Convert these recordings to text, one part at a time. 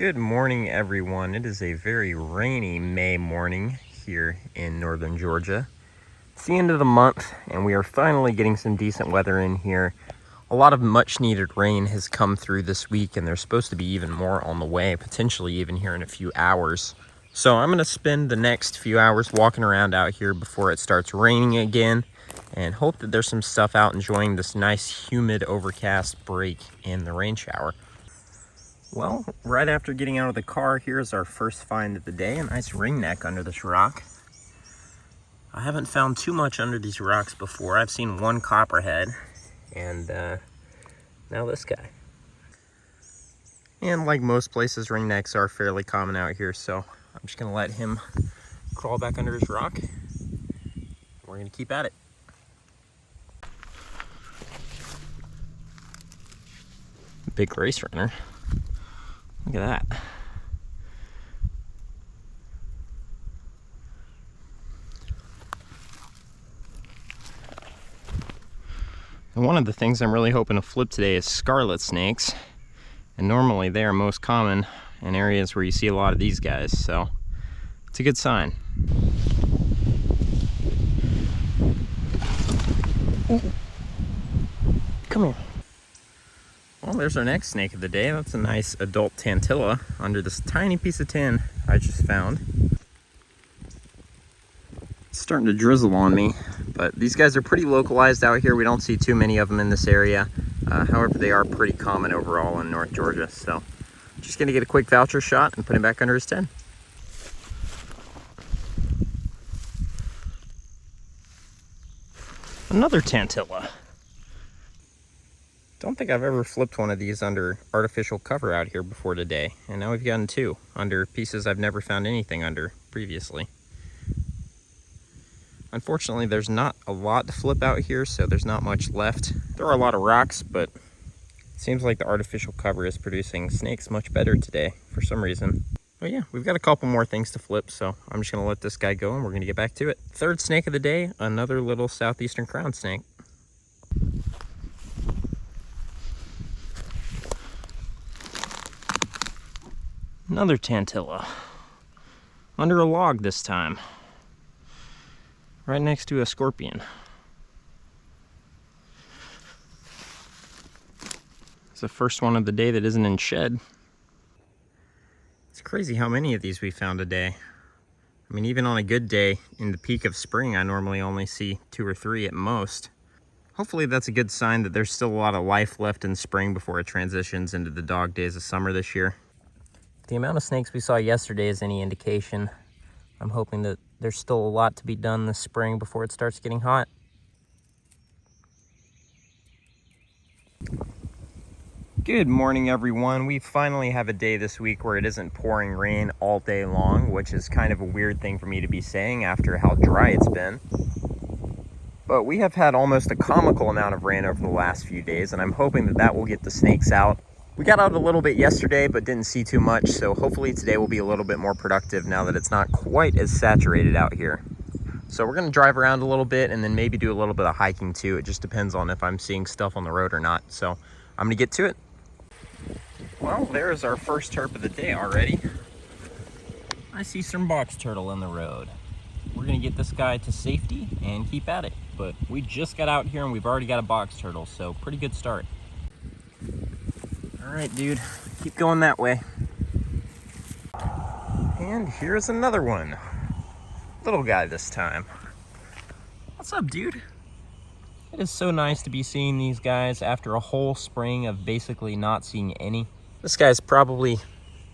Good morning, everyone. It is a very rainy May morning here in northern Georgia. It's the end of the month, and we are finally getting some decent weather in here. A lot of much needed rain has come through this week, and there's supposed to be even more on the way, potentially even here in a few hours. So I'm going to spend the next few hours walking around out here before it starts raining again, and hope that there's some stuff out enjoying this nice, humid, overcast break in the rain shower. Well, right after getting out of the car, here's our first find of the day, a nice ringneck under this rock. I haven't found too much under these rocks before. I've seen one copperhead, and now this guy. And like most places, ringnecks are fairly common out here, so I'm just gonna let him crawl back under his rock. We're gonna keep at it. Big race runner. Look at that. And one of the things I'm really hoping to flip today is scarlet snakes. And normally they are most common in areas where you see a lot of these guys, so it's a good sign. Ooh. Come here. Well, there's our next snake of the day. That's a nice adult tantilla under this tiny piece of tin I just found. It's starting to drizzle on me, but these guys are pretty localized out here. We don't see too many of them in this area. However, they are pretty common overall in North Georgia. So just gonna get a quick voucher shot and put him back under his tin. Another tantilla. Don't think I've ever flipped one of these under artificial cover out here before today. And now we've gotten two under pieces I've never found anything under previously. Unfortunately, there's not a lot to flip out here, so there's not much left. There are a lot of rocks, but it seems like the artificial cover is producing snakes much better today for some reason. But yeah, we've got a couple more things to flip, so I'm just gonna let this guy go and we're gonna get back to it. Third snake of the day, another little southeastern crown snake. Another tantilla, under a log this time, right next to a scorpion. It's the first one of the day that isn't in shed. It's crazy how many of these we found today. I mean, even on a good day in the peak of spring, I normally only see 2 or 3 at most. Hopefully that's a good sign that there's still a lot of life left in spring before it transitions into the dog days of summer this year. The amount of snakes we saw yesterday is any indication. I'm hoping that there's still a lot to be done this spring before it starts getting hot. Good morning, everyone. We finally have a day this week where it isn't pouring rain all day long, which is kind of a weird thing for me to be saying after how dry it's been. But we have had almost a comical amount of rain over the last few days, and I'm hoping that that will get the snakes out. We got out a little bit yesterday, but didn't see too much, so hopefully today will be a little bit more productive now that it's not quite as saturated out here. So we're gonna drive around a little bit and then maybe do a little bit of hiking too. It just depends on if I'm seeing stuff on the road or not. So I'm gonna get to it. Well, there's our first herp of the day already. I see some box turtle in the road. We're gonna get this guy to safety and keep at it. But we just got out here and we've already got a box turtle, so pretty good start. All right, dude, keep going that way. And here's another one. Little guy this time. What's up, dude? It is so nice to be seeing these guys after a whole spring of basically not seeing any. This guy's probably,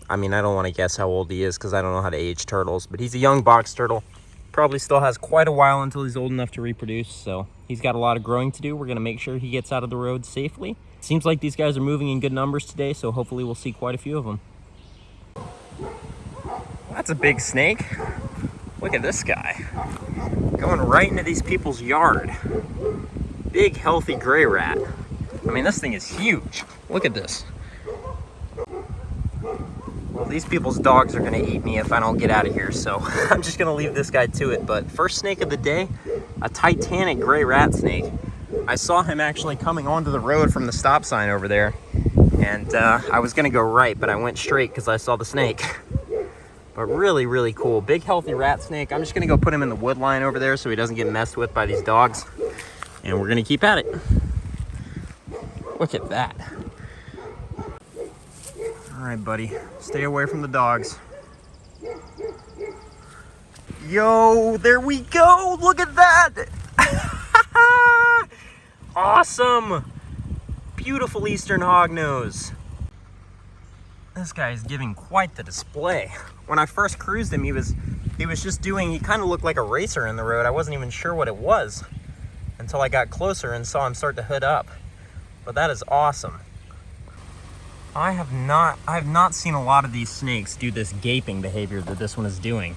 I mean, I don't want to guess how old he is because I don't know how to age turtles, but he's a young box turtle. Probably still has quite a while until he's old enough to reproduce, so he's got a lot of growing to do. We're gonna make sure he gets out of the road safely. Seems like these guys are moving in good numbers today, so hopefully we'll see quite a few of them. That's a big snake. Look at this guy. Going right into these people's yard. Big, healthy gray rat. I mean, this thing is huge. Look at this. Well, these people's dogs are gonna eat me if I don't get out of here, so I'm just gonna leave this guy to it. But first snake of the day, a Titanic gray rat snake. I saw him actually coming onto the road from the stop sign over there, And I was gonna go right, but I went straight because I saw the snake. But really, really cool. Big, healthy rat snake. I'm just gonna go put him in the wood line over there so he doesn't get messed with by these dogs. And we're gonna keep at it. Look at that. All right, buddy, stay away from the dogs. Yo, there we go. Look at that. Awesome. Beautiful eastern hognose. This guy is giving quite the display. When I first cruised him, he was just doing, he kind of looked like a racer in the road. I wasn't even sure what it was until I got closer and saw him start to hood up. But that is awesome. I have not seen a lot of these snakes do this gaping behavior that this one is doing.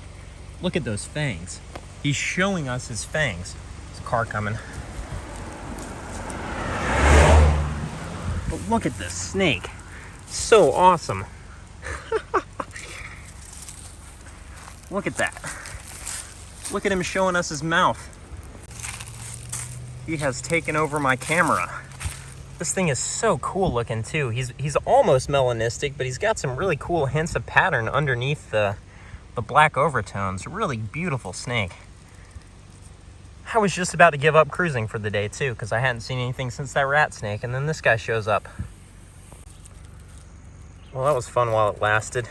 Look at those fangs. He's showing us his fangs. There's a car coming. But look at this snake. So awesome. Look at that. Look at him showing us his mouth. He has taken over my camera. This thing is so cool looking too. He's almost melanistic, but he's got some really cool hints of pattern underneath the black overtones. Really beautiful snake. I was just about to give up cruising for the day too, because I hadn't seen anything since that rat snake, and then this guy shows up. Well, that was fun while it lasted.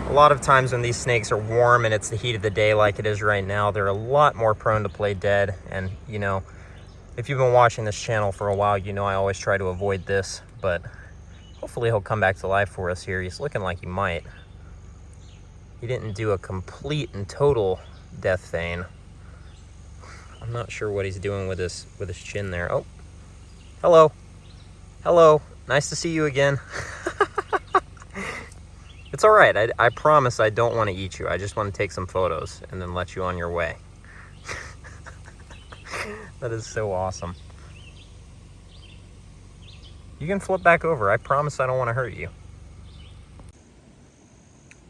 A lot of times when these snakes are warm and it's the heat of the day like it is right now, they're a lot more prone to play dead. And you know, if you've been watching this channel for a while, you know I always try to avoid this, but hopefully he'll come back to life for us here. He's looking like he might. He didn't do a complete and total death feign. I'm not sure what he's doing with his chin there. Oh, hello. Hello, nice to see you again. It's all right, I promise I don't want to eat you. I just want to take some photos and then let you on your way. That is so awesome. You can flip back over. I promise I don't want to hurt you.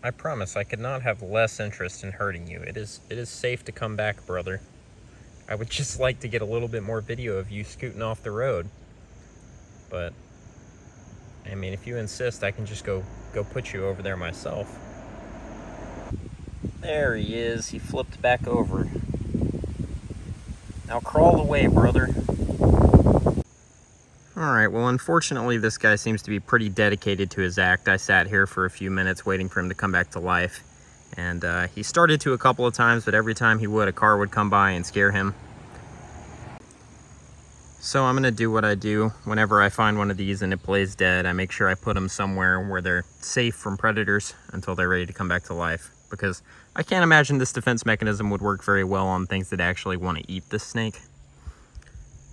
I promise I could not have less interest in hurting you. It is safe to come back, brother. I would just like to get a little bit more video of you scooting off the road. But, I mean, if you insist, I can just go put you over there myself. There he is. He flipped back over. Now crawl away, brother. Alright, well, unfortunately, this guy seems to be pretty dedicated to his act. I sat here for a few minutes waiting for him to come back to life. And he started to a couple of times, but every time he would, a car would come by and scare him. So I'm going to do what I do whenever I find one of these and it plays dead. I make sure I put them somewhere where they're safe from predators until they're ready to come back to life. Because I can't imagine this defense mechanism would work very well on things that actually want to eat this snake.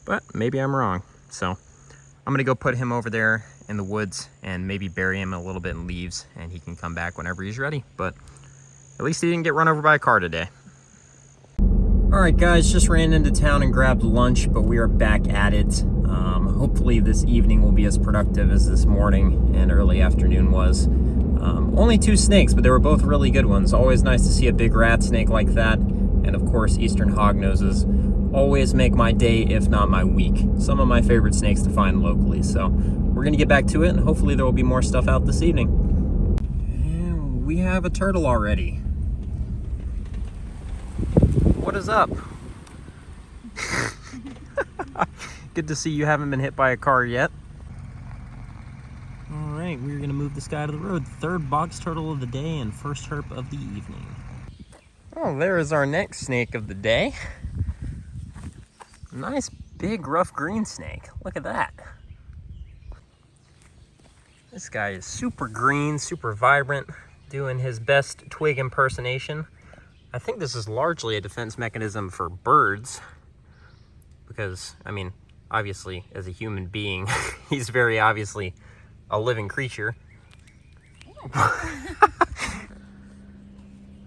But maybe I'm wrong. So I'm going to go put him over there in the woods and maybe bury him a little bit in leaves and he can come back whenever he's ready. But at least he didn't get run over by a car today. Alright guys, just ran into town and grabbed lunch, but we are back at it. Hopefully this evening will be as productive as this morning and early afternoon was. Only 2 snakes, but they were both really good ones. Always nice to see a big rat snake like that. And of course, eastern hognoses always make my day, if not my week. Some of my favorite snakes to find locally. So we're going to get back to it, and hopefully there will be more stuff out this evening. And we have a turtle already. What is up? Good to see you haven't been hit by a car yet. All right, we're gonna move this guy to the road. 3rd box turtle of the day and first herp of the evening. Oh, there is our next snake of the day. Nice big rough green snake. Look at that. This guy is super green, super vibrant, doing his best twig impersonation. I think this is largely a defense mechanism for birds because, I mean, obviously, as a human being, he's very obviously a living creature.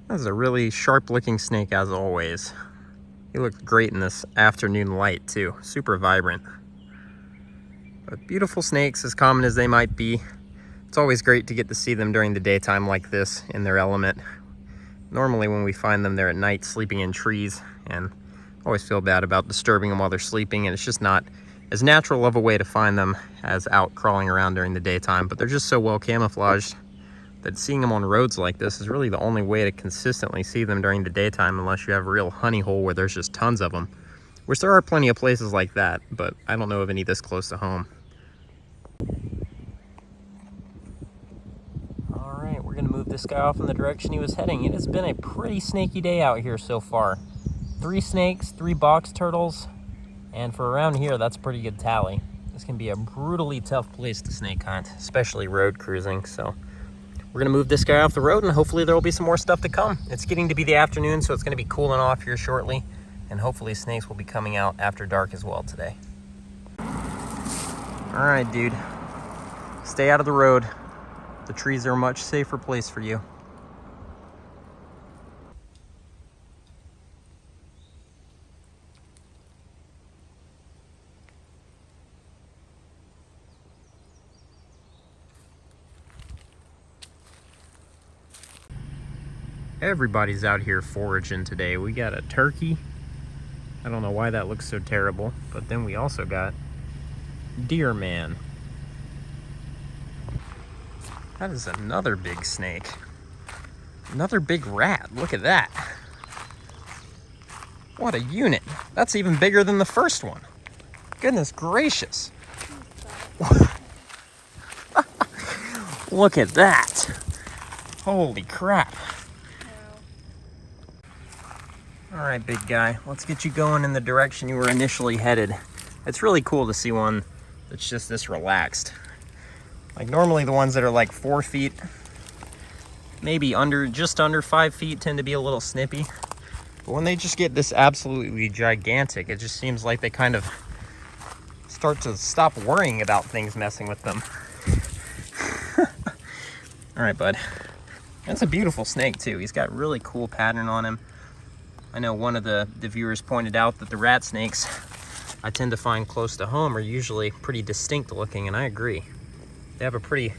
That's a really sharp-looking snake, as always. He looked great in this afternoon light, too. Super vibrant. But beautiful snakes, as common as they might be. It's always great to get to see them during the daytime like this, in their element. Normally when we find them, they're at night sleeping in trees, and I always feel bad about disturbing them while they're sleeping, and it's as natural of a way to find them as out crawling around during the daytime, but they're just so well camouflaged that seeing them on roads like this is really the only way to consistently see them during the daytime, unless you have a real honey hole where there's just tons of them, which there are plenty of places like that, but I don't know of any this close to home. All right, we're gonna move this guy off in the direction he was heading. It has been a pretty snaky day out here so far. 3 snakes, 3 box turtles, and for around here, that's a pretty good tally. This can be a brutally tough place to snake hunt, especially road cruising, so we're gonna move this guy off the road and hopefully there will be some more stuff to come. It's getting to be the afternoon, so it's gonna be cooling off here shortly, and hopefully snakes will be coming out after dark as well today. All right, dude, stay out of the road. The trees are a much safer place for you. Everybody's out here foraging today. We got a turkey. I don't know why that looks so terrible, but then we also got deer man. That is another big snake. Another big rat. Look at that. What a unit. That's even bigger than the first one. Goodness gracious. Look at that. Holy crap. All right, big guy, let's get you going in the direction you were initially headed. It's really cool to see one that's just this relaxed. Like normally the ones that are like 4 feet, maybe just under 5 feet, tend to be a little snippy. But when they just get this absolutely gigantic, it just seems like they kind of start to stop worrying about things messing with them. All right, bud. That's a beautiful snake too. He's got really cool pattern on him. I know one of the viewers pointed out that the Ratsnakes I tend to find close to home are usually pretty distinct looking, and I agree. They have a pretty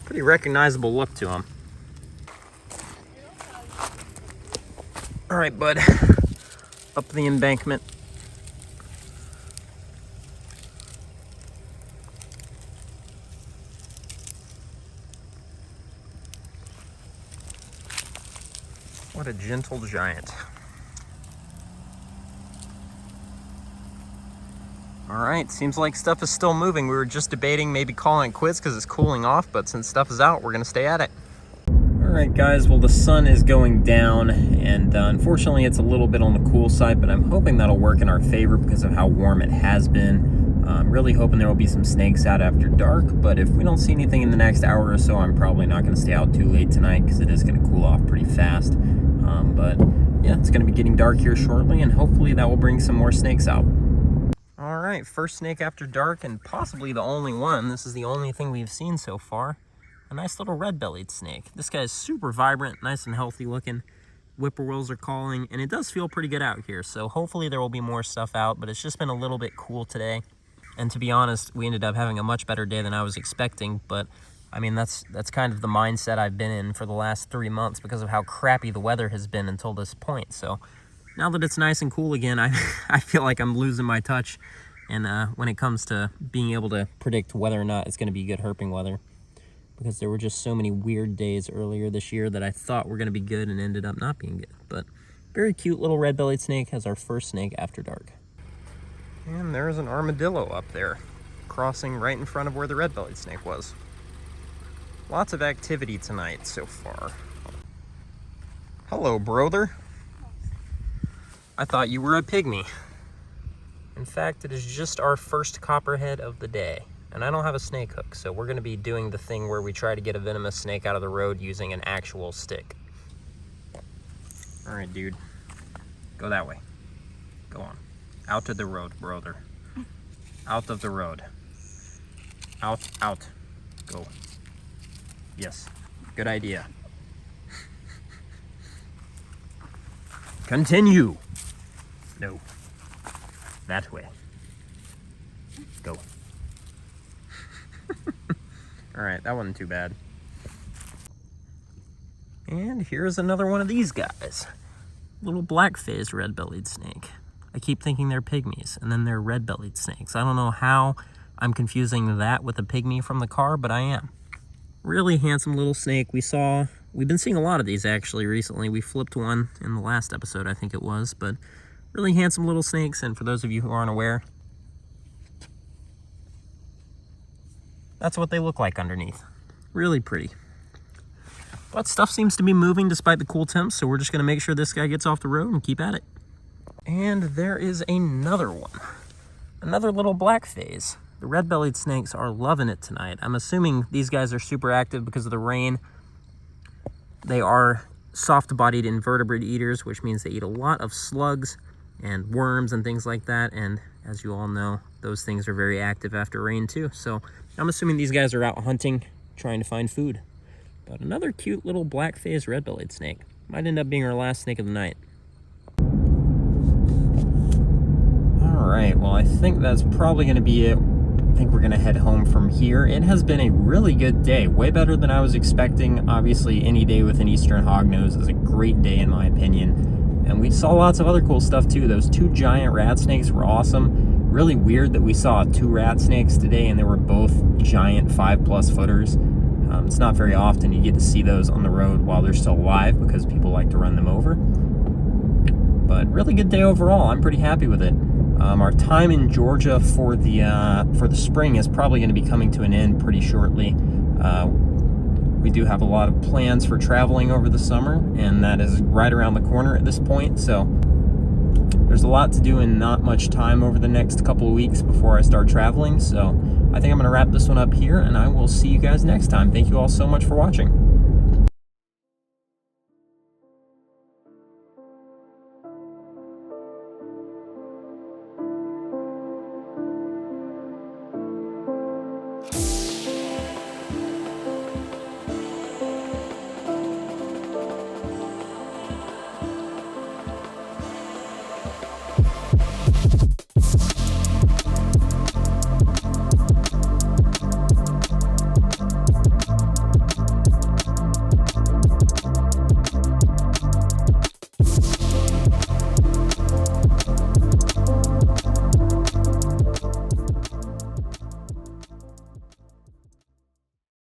recognizable look to them. All right, bud, up the embankment. What a gentle giant. All right, seems like stuff is still moving. We were just debating maybe calling it quits because it's cooling off, but since stuff is out, we're gonna stay at it. All right, guys, well, the sun is going down, and unfortunately it's a little bit on the cool side, but I'm hoping that'll work in our favor because of how warm it has been. I'm really hoping there will be some snakes out after dark, but if we don't see anything in the next hour or so, I'm probably not gonna stay out too late tonight because it is gonna cool off pretty fast. But yeah, it's gonna be getting dark here shortly, and hopefully that will bring some more snakes out. All right, first snake after dark, and possibly the only one. This is the only thing we've seen so far. A nice little red-bellied snake. This guy is super vibrant, nice and healthy looking. Whippoorwills are calling, and it does feel pretty good out here. So hopefully there will be more stuff out, but it's just been a little bit cool today. And to be honest, we ended up having a much better day than I was expecting, but I mean, that's kind of the mindset I've been in for the last 3 months because of how crappy the weather has been until this point. So now that it's nice and cool again, I feel like I'm losing my touch. And when it comes to being able to predict whether or not it's going to be good herping weather, because there were just so many weird days earlier this year that I thought were going to be good and ended up not being good. But very cute little red-bellied snake as our first snake after dark. And there's an armadillo up there, crossing right in front of where the red-bellied snake was. Lots of activity tonight so far. Hello, brother. I thought you were a pygmy. In fact, it is just our first copperhead of the day. And I don't have a snake hook, so we're gonna be doing the thing where we try to get a venomous snake out of the road using an actual stick. All right, dude. Go that way. Go on. Out of the road, brother. Out of the road. Out, out. Go. Yes, good idea. Continue. No. That way. Go. All right, that wasn't too bad. And here's another one of these guys. Little black-faced red-bellied snake. I keep thinking they're pygmies, and then they're red-bellied snakes. I don't know how I'm confusing that with a pygmy from the car, but I am. Really handsome little snake. We've been seeing a lot of these actually recently. We flipped one in the last episode, I think it was, but really handsome little snakes. And for those of you who aren't aware, that's what they look like underneath. Really pretty. But stuff seems to be moving despite the cool temps, so we're just going to make sure this guy gets off the road and keep at it. And there is another one. Another little black phase. The red-bellied snakes are loving it tonight. I'm assuming these guys are super active because of the rain. They are soft-bodied invertebrate eaters, which means they eat a lot of slugs and worms and things like that. And as you all know, those things are very active after rain too. So I'm assuming these guys are out hunting, trying to find food. But another cute little black-phased red-bellied snake. Might end up being our last snake of the night. All right, well, I think that's probably going to be it. I think we're going to head home from here. It has been a really good day, way better than I was expecting. Obviously, any day with an Eastern Hognose is a great day in my opinion. And we saw lots of other cool stuff too. Those 2 giant rat snakes were awesome. Really weird that we saw 2 rat snakes today and they were both giant 5+ footers. It's not very often you get to see those on the road while they're still alive because people like to run them over. But really good day overall. I'm pretty happy with it. Our time in Georgia for the spring is probably going to be coming to an end pretty shortly. We do have a lot of plans for traveling over the summer, and that is right around the corner at this point. So there's a lot to do and not much time over the next couple of weeks before I start traveling. So I think I'm going to wrap this one up here, and I will see you guys next time. Thank you all so much for watching.